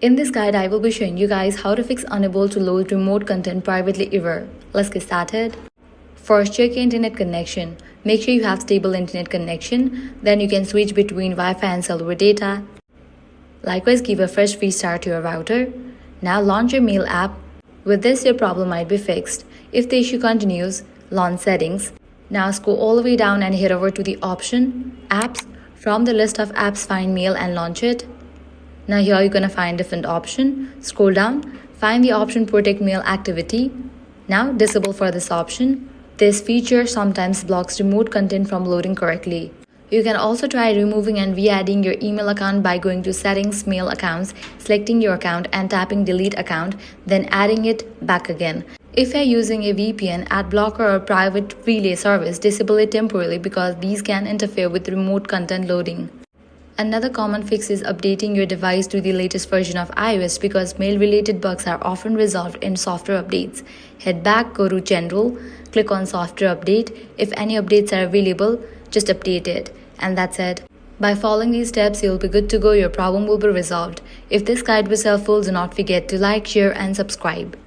In this guide, I will be showing you guys how to fix unable to load remote content privately error. Let's get started. First, check your internet connection. Make sure you have stable internet connection. Then you can switch between Wi-Fi and cellular data. Likewise, give a fresh restart to your router. Now launch your mail app. With this, your problem might be fixed. If the issue continues, launch settings. Now scroll all the way down and head over to the option Apps. From the list of apps, find Mail and launch it. Now here you're gonna find different option. Scroll down, find the option Protect Mail Activity. Now disable for this option. This feature sometimes blocks remote content from loading correctly. You can also try removing and re-adding your email account by going to Settings, Mail Accounts, selecting your account and tapping Delete Account, then adding it back again. If you're using a VPN, ad blocker or private relay service, disable it temporarily because these can interfere with remote content loading. Another common fix is updating your device to the latest version of iOS because mail-related bugs are often resolved in software updates. Head back, go to General, click on Software Update. If any updates are available, just update it. And that's it. By following these steps, you'll be good to go. Your problem will be resolved. If this guide was helpful, do not forget to like, share, and subscribe.